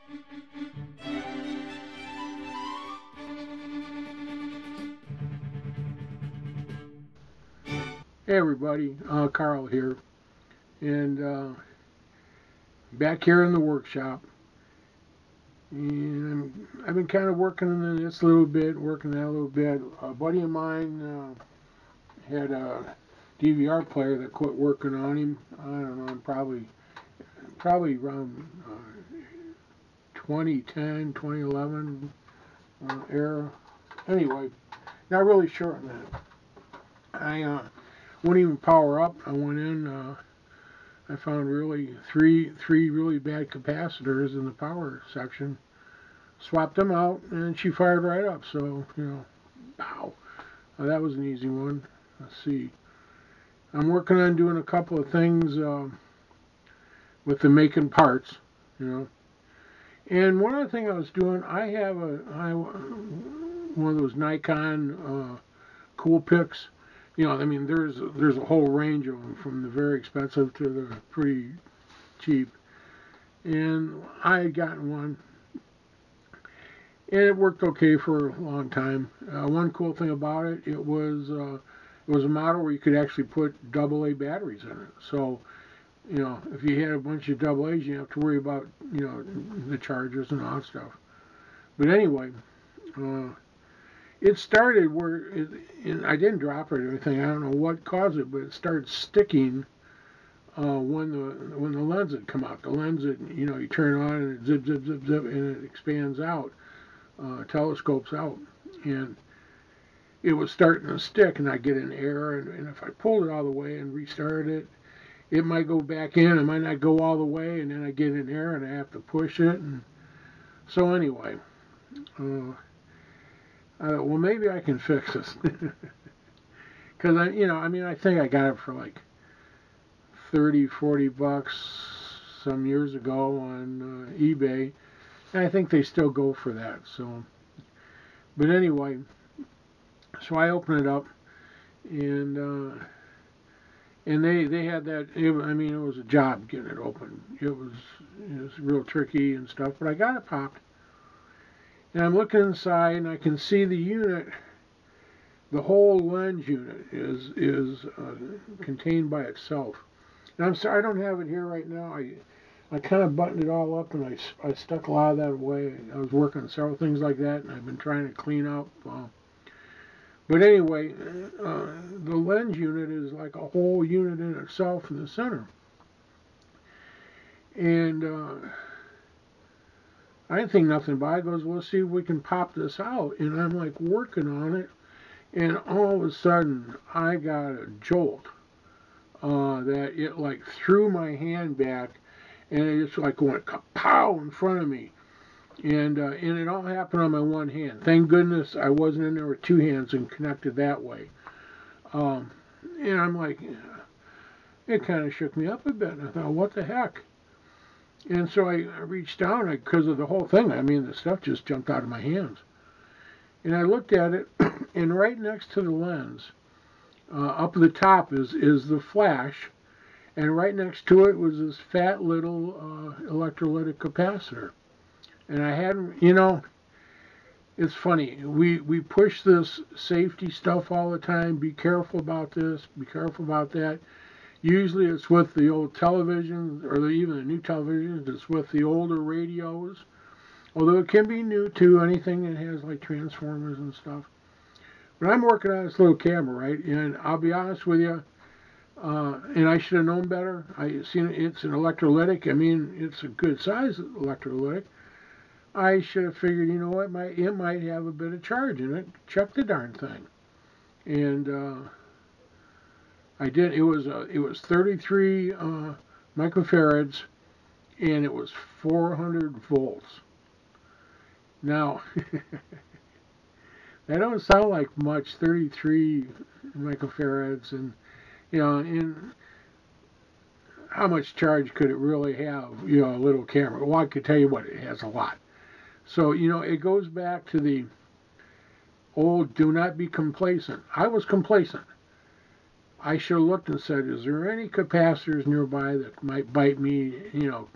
Hey everybody, Carl here, and back here in the workshop. And I've been kind of working on this a little bit, working that a little bit. A buddy of mine had a DVR player that quit working on him. I don't know, probably around 2010, 2011 era. Anyway, not really sure on that. I wouldn't even power up. I went in. I found really three really bad capacitors in the power section. Swapped them out, and she fired right up. So pow. That was an easy one. Let's see. I'm working on doing a couple of things with the making parts. You know. And one other thing I was doing, I have one of those Nikon cool picks. I mean, there's a whole range of them, from the very expensive to the pretty cheap. And I had gotten one, and it worked okay for a long time. One cool thing about it, it was a model where you could actually put AA batteries in it. So, if you had a bunch of AA's, you didn't have to worry about, the chargers and all that stuff. But anyway, it started where and I didn't drop it or anything. I don't know what caused it, but it started sticking when the lens had come out. The lens, you turn it on and it zip zip zip zip, and it expands out, telescopes out, and it was starting to stick, and I get an error, and if I pulled it all the way and restarted it, it might go back in, it might not go all the way, and then I get an error and I have to push it, and so anyway. Well, maybe I can fix this, because I think I got it for like 30, 40 bucks some years ago on eBay, and I think they still go for that. So, but anyway, so I open it up, and they had that. It was a job getting it open. It was real tricky and stuff, but I got it popped. And I'm looking inside, and I can see the unit. The whole lens unit is contained by itself. And I'm sorry I don't have it here right now. I kind of buttoned it all up, and I stuck a lot of that away. I was working on several things like that, and I've been trying to clean up. But anyway, the lens unit is like a whole unit in itself in the center. And I didn't think nothing about it. Goes, well, let's see if we can pop this out. And I'm like working on it, and all of a sudden I got a jolt that it like threw my hand back, and it just like went kapow in front of me. And it all happened on my one hand. Thank goodness I wasn't in there with two hands and connected that way. And I'm like, it kind of shook me up a bit. And I thought, what the heck? And so I reached down because of the whole thing. I mean, the stuff just jumped out of my hands. And I looked at it, and right next to the lens, up at the top is the flash, and right next to it was this fat little electrolytic capacitor. And I hadn't, it's funny. We push this safety stuff all the time. Be careful about this. Be careful about that. Usually it's with the old televisions, or even the new televisions. It's with the older radios. Although it can be new too, anything that has like transformers and stuff. But I'm working on this little camera, right? And I'll be honest with you, and I should have known better. I seen it's an electrolytic. I mean, it's a good size electrolytic. I should have figured, what, it might have a bit of charge in it. Check the darn thing. And I did. It was 33 microfarads, and it was 400 volts. Now, that don't sound like much, 33 microfarads, and and how much charge could it really have? A little camera. Well, I could tell you what, it has a lot. So it goes back to the old, do not be complacent. I was complacent. I should have looked and said, is there any capacitors nearby that might bite me,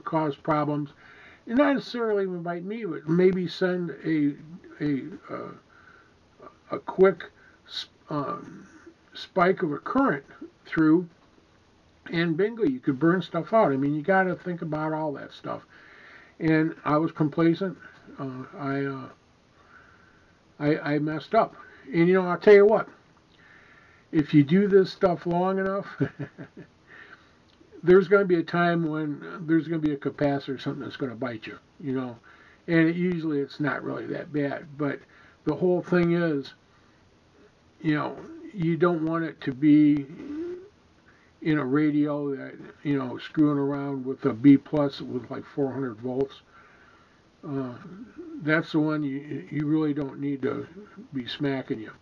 cause problems? not necessarily invite me, but maybe send a quick spike of a current through, and bingo, you could burn stuff out. I mean, you got to think about all that stuff. And I was complacent. I messed up. And you know, I'll tell you what. If you do this stuff long enough, there's going to be a time when there's going to be a capacitor or something that's going to bite you. You know, and usually it's not really that bad. But the whole thing is, you know, you don't want it to be in a radio that, you know, screwing around with a B plus with like 400 volts. That's the one you really don't need to be smacking you.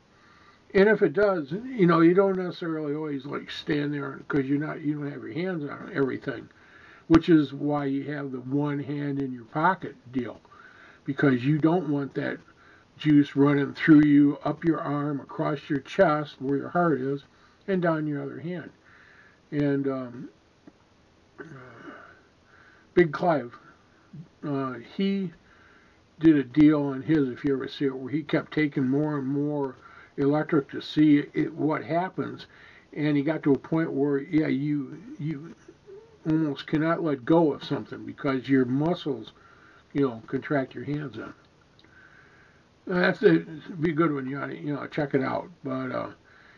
And if it does, you know, you don't necessarily always like stand there because you don't have your hands on everything, which is why you have the one hand in your pocket deal, because you don't want that juice running through you, up your arm, across your chest where your heart is, and down your other hand. And Big Clive, he did a deal on his, if you ever see it, where he kept taking more and more electric to see what happens, and he got to a point where, yeah, you almost cannot let go of something because your muscles, you know, contract your hands in. That's it'd be a good one. You ought to, you know, check it out. But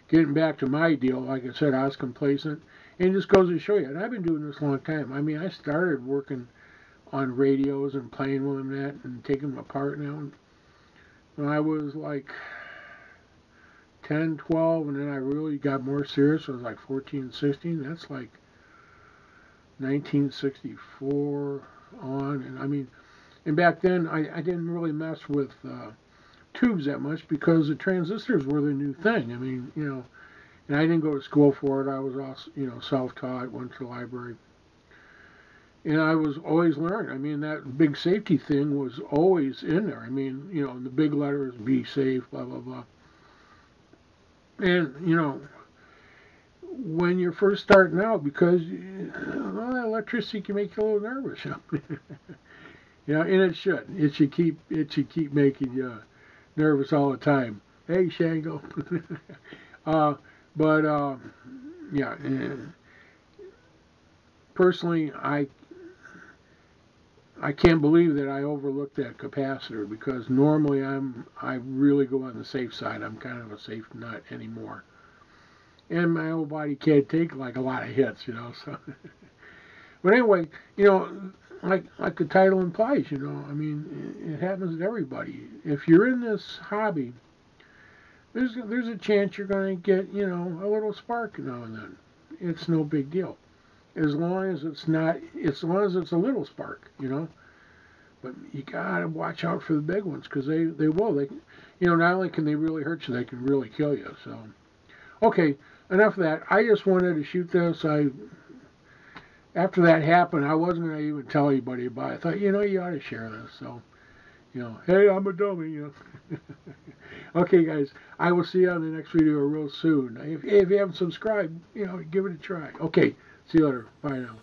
getting back to my deal, like I said, I was complacent, and it just goes to show you. And I've been doing this a long time. I mean, I started working on radios and playing with them and taking them apart now. When I was like 10, 12, and then I really got more serious. I was like 14, 16. That's like 1964 on. And I mean, and back then I didn't really mess with tubes that much because the transistors were the new thing. I mean, you know, and I didn't go to school for it. I was also, you know, self-taught, went to the library. And I was always learning. I mean, that big safety thing was always in there. I mean, you know, the big letters, be safe, blah, blah, blah. And, you know, when you're first starting out, because, well, that electricity can make you a little nervous. You know, and it should. It should keep making you nervous all the time. Hey, Shango. but yeah, personally, I can't believe that I overlooked that capacitor, because normally I really go on the safe side. I'm kind of a safe nut anymore, and my old body can't take like a lot of hits, you know. So, but anyway, you know, like the title implies, you know, I mean, it happens to everybody. If you're in this hobby, there's a chance you're going to get, you know, a little spark now and then. It's no big deal, as long as it's not, as long as it's a little spark, you know. But you gotta watch out for the big ones, because they will. They, you know, not only can they really hurt you, they can really kill you. So, okay, enough of that. I just wanted to shoot this. After that happened, I wasn't gonna even tell anybody about it. I thought, you know, you ought to share this. So, you know, hey, I'm a dummy, you know. Okay, guys, I will see you on the next video real soon. If you haven't subscribed, you know, give it a try. Okay, see you later. Bye now.